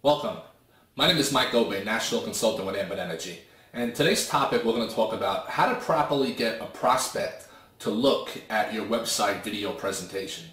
Welcome. My name is Mike Obay, National Consultant with Ambit Energy. And today's topic, we're going to talk about how to properly get a prospect to look at your website video presentation.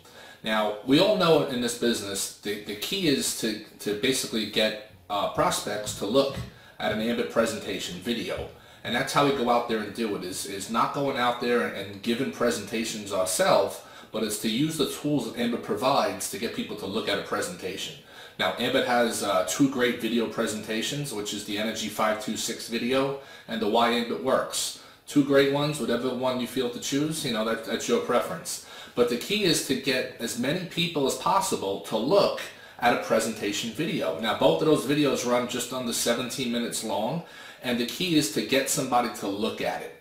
Now, we all know in this business, the key is to basically get prospects to look at an Ambit presentation video. And that's how we go out there and do it, is not going out there and giving presentations ourselves, but it's to use the tools that Ambit provides to get people to look at a presentation. Now, Ambit has two great video presentations, which is the Energy 526 video and the Why Ambit Works. Two great ones, whatever one you feel to choose, that's your preference. But the key is to get as many people as possible to look at a presentation video. Now, both of those videos run just under 17 minutes long, and the key is to get somebody to look at it.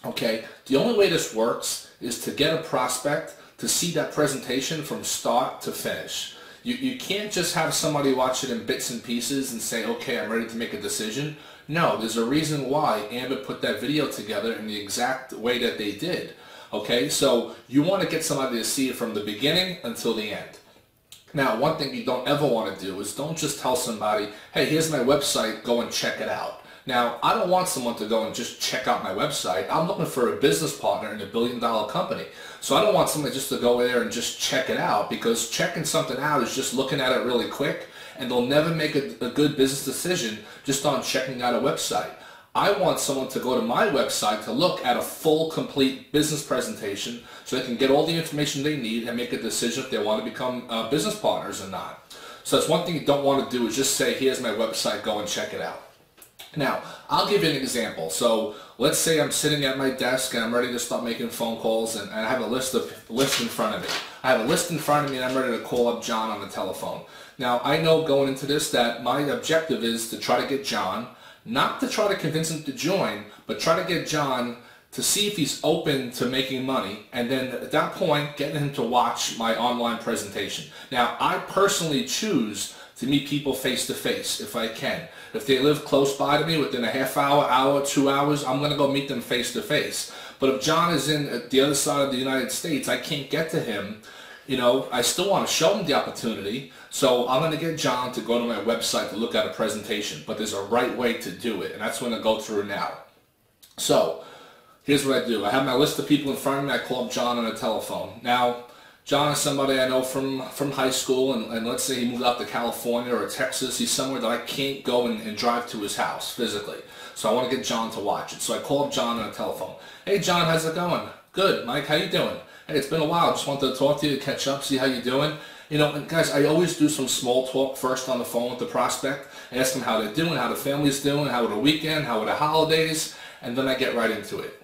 Okay, the only way this works is to get a prospect to see that presentation from start to finish. You can't just have somebody watch it in bits and pieces and say, okay, I'm ready to make a decision. No, there's a reason why Ambit put that video together in the exact way that they did. Okay, so you want to get somebody to see it from the beginning until the end. Now, one thing you don't ever want to do is don't just tell somebody, hey, here's my website, go and check it out. Now, I don't want someone to go and just check out my website. I'm looking for a business partner in a billion-dollar company. So I don't want somebody just to go there and just check it out, because checking something out is just looking at it really quick, and they'll never make a good business decision just on checking out a website. I want someone to go to my website to look at a full, complete business presentation so they can get all the information they need and make a decision if they want to become business partners or not. So that's one thing you don't want to do, is just say, here's my website, go and check it out. Now, I'll give you an example. So let's say I'm sitting at my desk and I'm ready to start making phone calls, and I have a list in front of me. I have a list in front of me and I'm ready to call up John on the telephone. Now, I know going into this that my objective is to try to get John, not to try to convince him to join, but try to get John to see if he's open to making money, and then at that point, getting him to watch my online presentation. Now, I personally choose to meet people face-to-face if I can. If they live close by to me, within a half hour, 2 hours, I'm going to go meet them face-to-face. But if John is in the other side of the United States, I can't get to him. I still want to show him the opportunity, so I'm going to get John to go to my website to look at a presentation. But there's a right way to do it, and that's what I'm going to go through now. So, here's what I do. I have my list of people in front of me. I call up John on the telephone. Now, John is somebody I know from high school, and let's say he moved out to California or Texas. He's somewhere that I can't go and drive to his house physically. So I want to get John to watch it. So I call up John on the telephone. Hey, John, how's it going? Good, Mike, how you doing? Hey, it's been a while. Just wanted to talk to you, catch up, see how you're doing. And guys, I always do some small talk first on the phone with the prospect. I ask them how they're doing, how the family's doing, how are the weekend, how are the holidays, and then I get right into it.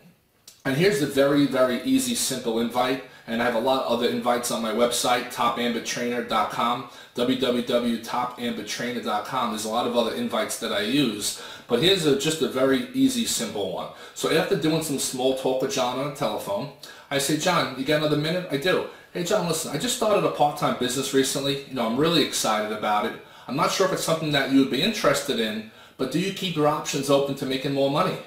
And here's the very, very easy, simple invite. And I have a lot of other invites on my website, topambittrainer.com, www.topambittrainer.com. There's a lot of other invites that I use, but here's just a very easy, simple one. So after doing some small talk with John on the telephone, I say, John, you got another minute? I do. Hey, John, listen, I just started a part-time business recently. I'm really excited about it. I'm not sure if it's something that you would be interested in, but do you keep your options open to making more money?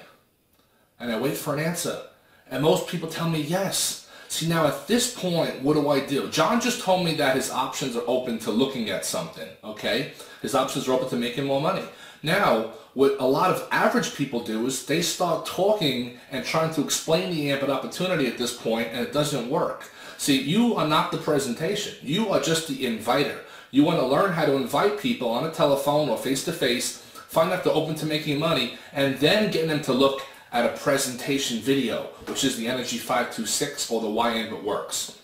And I wait for an answer. And most people tell me yes. See, now at this point, what do? John just told me that his options are open to looking at something, okay? His options are open to making more money. Now, what a lot of average people do is they start talking and trying to explain the Ambit opportunity at this point, and it doesn't work. See, you are not the presentation. You are just the inviter. You want to learn how to invite people on a telephone or face-to-face, find out if they're open to making money, and then getting them to look at a presentation video, which is the Energy 526 or the Why Ambit Works.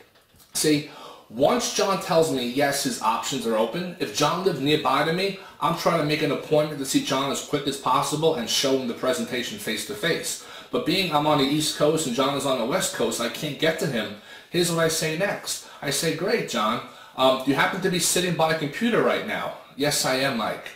See, once John tells me yes, his options are open, if John lives nearby to me, I'm trying to make an appointment to see John as quick as possible and show him the presentation face to face. But being I'm on the East Coast and John is on the West Coast, I can't get to him. Here's what I say next. I say, great, John. Do you happen to be sitting by a computer right now? Yes, I am, Mike.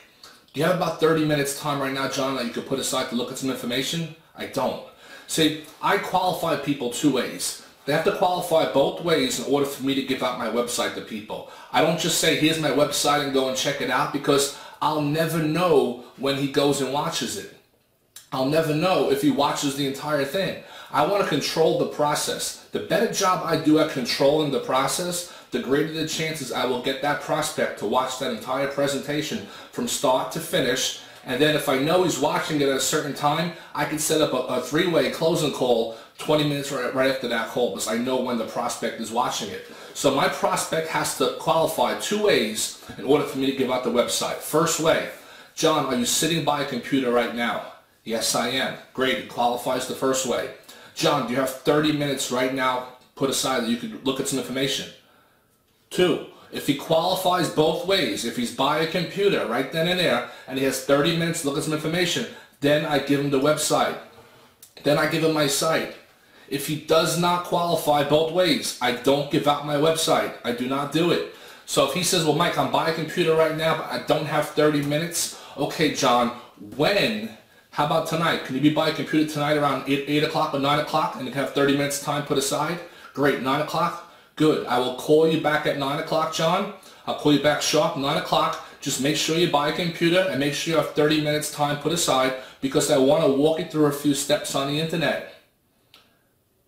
Do you have about 30 minutes time right now, John, that you could put aside to look at some information? I don't. See, I qualify people two ways. They have to qualify both ways in order for me to give out my website to people. I don't just say, here's my website and go and check it out, because I'll never know when he goes and watches it. I'll never know if he watches the entire thing. I want to control the process. The better job I do at controlling the process, the greater the chances I will get that prospect to watch that entire presentation from start to finish. And then if I know he's watching it at a certain time, I can set up a three-way closing call 20 minutes right after that call, because I know when the prospect is watching it. So my prospect has to qualify two ways in order for me to give out the website. First way, John, are you sitting by a computer right now? Yes, I am. Great, it qualifies the first way. John, do you have 30 minutes right now put aside that you could look at some information? Two, if he qualifies both ways, if he's by a computer right then and there, and he has 30 minutes to look at some information, then I give him the website. Then I give him my site. If he does not qualify both ways, I don't give out my website. I do not do it. So if he says, well, Mike, I'm by a computer right now, but I don't have 30 minutes. Okay, John, when? How about tonight? Can you be by a computer tonight around 8 o'clock or 9 o'clock and you have 30 minutes time put aside? Great, 9 o'clock? Good. I will call you back at 9 o'clock, John. I'll call you back sharp 9 o'clock. Just make sure you buy a computer and make sure you have 30 minutes time put aside, because I want to walk you through a few steps on the internet.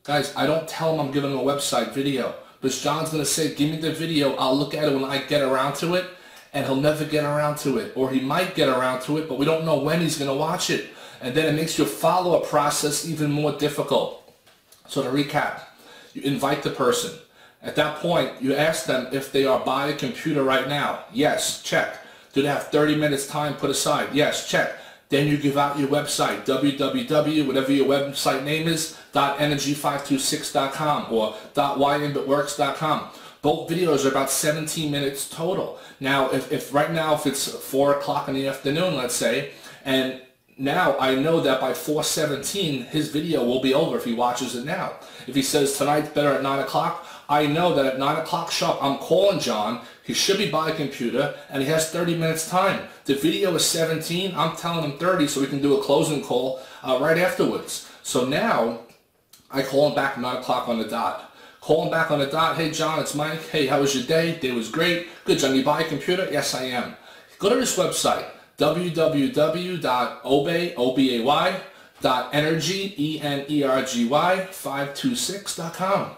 Guys, I don't tell him I'm giving him a website video, because John's going to say, give me the video, I'll look at it when I get around to it, and he'll never get around to it. Or he might get around to it, but we don't know when he's going to watch it. And then it makes your follow-up process even more difficult. So to recap, you invite the person. At that point, you ask them if they are by a computer right now. Yes, check. Do they have 30 minutes time put aside? Yes, check. Then you give out your website, www, whatever your website name is, .energy526.com or .yambitworks.com. Both videos are about 17 minutes total. Now, if right now, if it's 4 o'clock in the afternoon, let's say, and now I know that by 4:17 his video will be over if he watches it now. If he says tonight's better at 9 o'clock, I know that at 9 o'clock sharp I'm calling John. He should be by a computer and he has 30 minutes time. The video is 17, I'm telling him 30 so we can do a closing call right afterwards. So now I call him back 9 o'clock on the dot. Call him back on the dot. Hey John, it's Mike. Hey, how was your day? Day was great. Good, John, you buy a computer? Yes, I am. Go to this website, www.obay.energy, ENERGY526.com.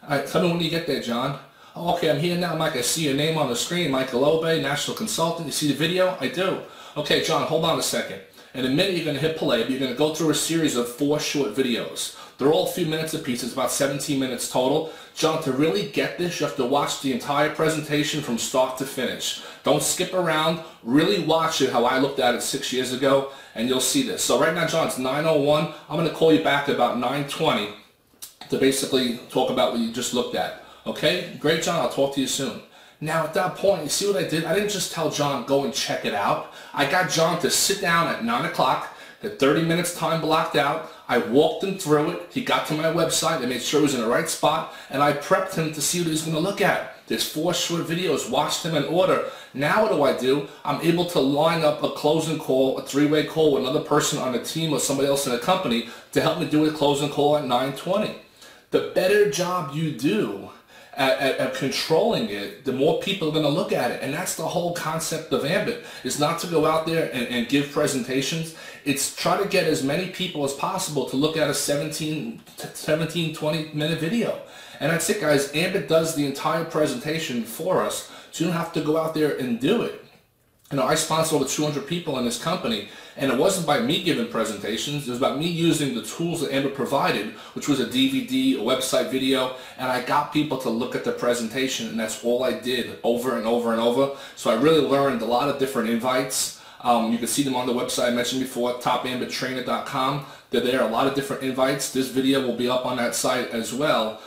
All right, tell me when you get there, John. Oh, okay, I'm here now, Mike. I see your name on the screen, Michael Obay, National Consultant. You see the video? I do. Okay, John, hold on a second. In a minute, you're going to hit play, but you're going to go through a series of 4 short videos. They're all a few minutes apiece. It's about 17 minutes total. John, to really get this, you have to watch the entire presentation from start to finish. Don't skip around. Really watch it how I looked at it 6 years ago, and you'll see this. So right now, John, it's 9:01. I'm going to call you back at about 9:20 to basically talk about what you just looked at. Okay? Great, John. I'll talk to you soon. Now, at that point, you see what I did? I didn't just tell John, go and check it out. I got John to sit down at 9 o'clock, had 30 minutes time blocked out. I walked him through it. He got to my website. I made sure he was in the right spot, and I prepped him to see what he was going to look at. There's 4 short videos. Watched them in order. Now what do? I'm able to line up a closing call, a 3-way call with another person on the team or somebody else in the company to help me do a closing call at 9:20. The better job you do at controlling it, the more people are going to look at it. And that's the whole concept of Ambit, is not to go out there and give presentations. It's try to get as many people as possible to look at a 17, 20-minute video. And that's it, guys. Ambit does the entire presentation for us, so you don't have to go out there and do it. You know, I sponsor over 200 people in this company, and it wasn't by me giving presentations. It was about me using the tools that Ambit provided, which was a DVD, a website video, and I got people to look at the presentation, and that's all I did over and over and over. So I really learned a lot of different invites. You can see them on the website I mentioned before, topambittrainer.com. They're there, a lot of different invites. This video will be up on that site as well.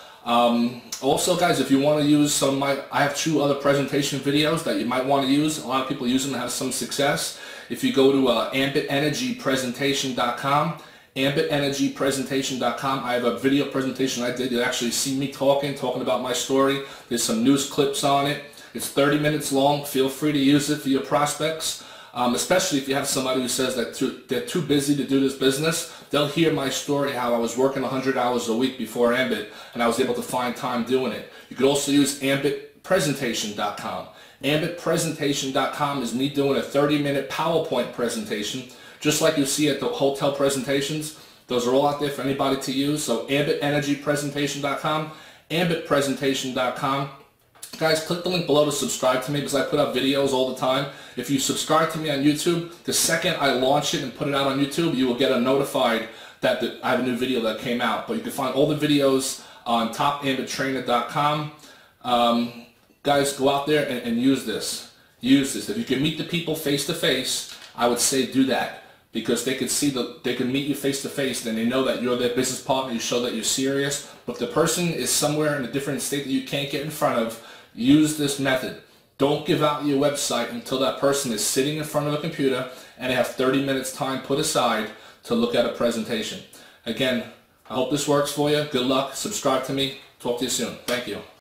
Also, guys, if you want to use some, I have 2 other presentation videos that you might want to use. A lot of people use them and have some success. If you go to ambitenergypresentation.com, ambitenergypresentation.com, I have a video presentation I did. You'll actually see me talking about my story. There's some news clips on it. It's 30 minutes long. Feel free to use it for your prospects. Especially if you have somebody who says that they're too busy to do this business. They'll hear my story, how I was working 100 hours a week before Ambit, and I was able to find time doing it. You could also use ambitpresentation.com. Ambitpresentation.com is me doing a 30-minute PowerPoint presentation, just like you see at the hotel presentations. Those are all out there for anybody to use. So ambitenergypresentation.com, ambitpresentation.com. Guys, click the link below to subscribe to me because I put out videos all the time. If you subscribe to me on YouTube, the second I launch it and put it out on YouTube, you will get notified that I have a new video that came out. But you can find all the videos on topambittrainer.com. Guys, go out there and use this. Use this. If you can meet the people face to face, I would say do that, because they can they can meet you face to face, then they know that you're their business partner. You show that you're serious. But if the person is somewhere in a different state that you can't get in front of, use this method. Don't give out your website until that person is sitting in front of a computer and they have 30 minutes time put aside to look at a presentation. Again, I hope this works for you. Good luck. Subscribe to me. Talk to you soon. Thank you.